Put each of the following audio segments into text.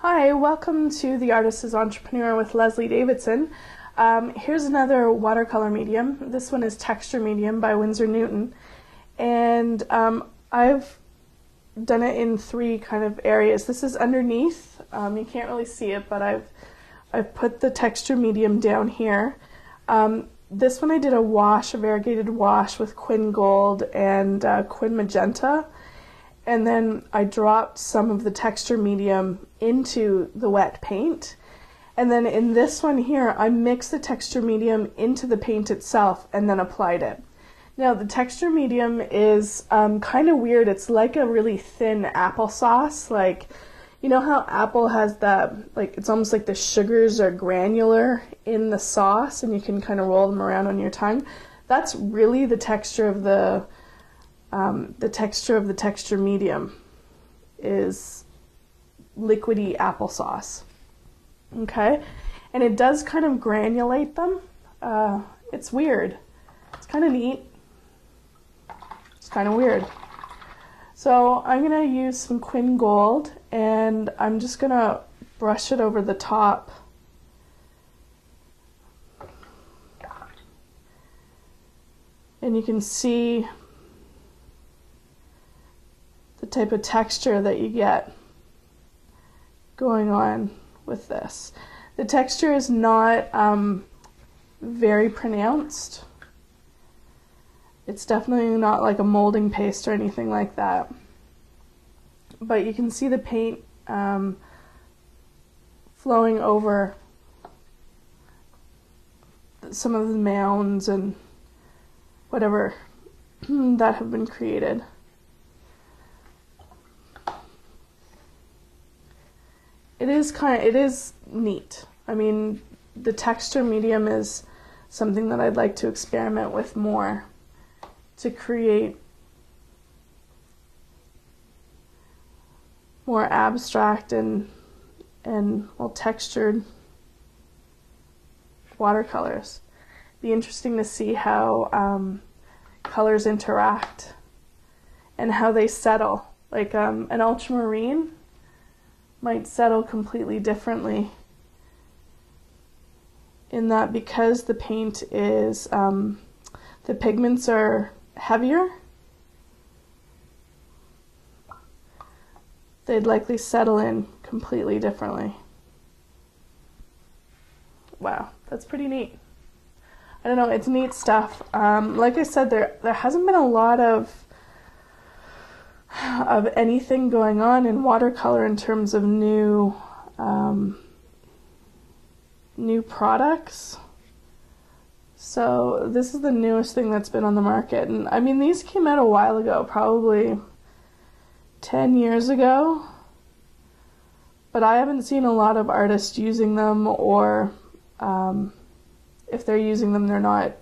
Hi, welcome to The Artist is Entrepreneur with Leslie Davidson. Here's another watercolor medium. This one is Texture Medium by Winsor Newton. And I've done it in three kind of areas. This is underneath. You can't really see it, but I've put the Texture Medium down here. This one I did a wash, a variegated wash with Quin Gold and Quin Magenta. And then I dropped some of the Texture Medium into the wet paint. And then in this one here, I mixed the Texture Medium into the paint itself and then applied it. Now the Texture Medium is kind of weird. It's like a really thin applesauce. Like, you know how apple has that, like, it's almost like the sugars are granular in the sauce and you can kind of roll them around on your tongue? That's really the texture of the Texture Medium is liquidy applesauce. Okay, and it does kind of granulate them. It's weird. It's kind of neat. It's kind of weird. So I'm gonna use some Quin Gold and I'm just gonna brush it over the top. And you can see the type of texture that you get going on with this. The texture is not very pronounced. It's definitely not like a molding paste or anything like that. But you can see the paint flowing over some of the mounds and whatever that have been created. It is neat. I mean, the Texture Medium is something that I'd like to experiment with more to create more abstract and well textured watercolors. Be interesting to see how colors interact and how they settle. Like an ultramarine might settle completely differently in that because the paint is, the pigments are heavier, they'd likely settle in completely differently. Wow, that's pretty neat. I don't know, it's neat stuff. Like I said, there hasn't been a lot of anything going on in watercolor in terms of new products. So this is the newest thing that's been on the market, and I mean, these came out a while ago, probably 10 years ago, but I haven't seen a lot of artists using them, or if they're using them, they're not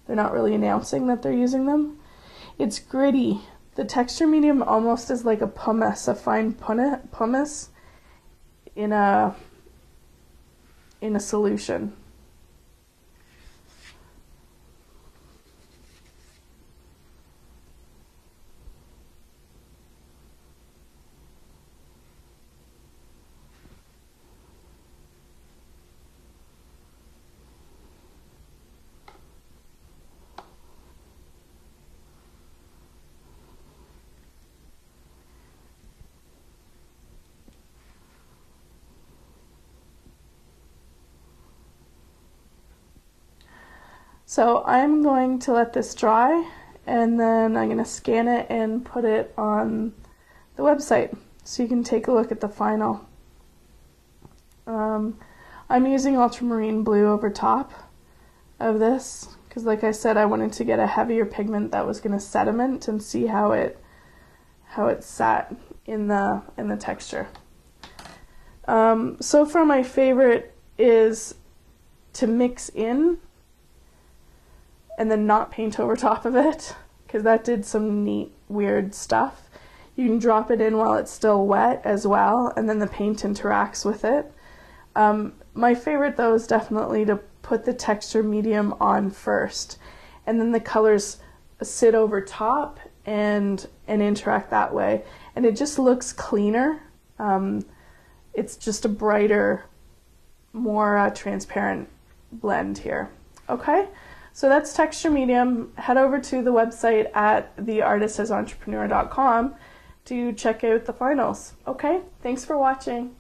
really announcing that they're using them. It's gritty. The Texture Medium almost is like a pumice, a fine pumice in a solution. So I'm going to let this dry, and then I'm going to scan it and put it on the website so you can take a look at the final. I'm using ultramarine blue over top of this because, like I said, I wanted to get a heavier pigment that was going to sediment and see how it sat in the texture. So far my favorite is to mix in and then not paint over top of it, because that did some neat, weird stuff. You can drop it in while it's still wet as well, and then the paint interacts with it. My favorite though is definitely to put the Texture Medium on first, and then the colors sit over top and interact that way. And it just looks cleaner. it's just a brighter, more transparent blend here. Okay, so that's texture medium. Head over to the website at theartistasentrepreneur.com to check out the finals. Okay, thanks for watching.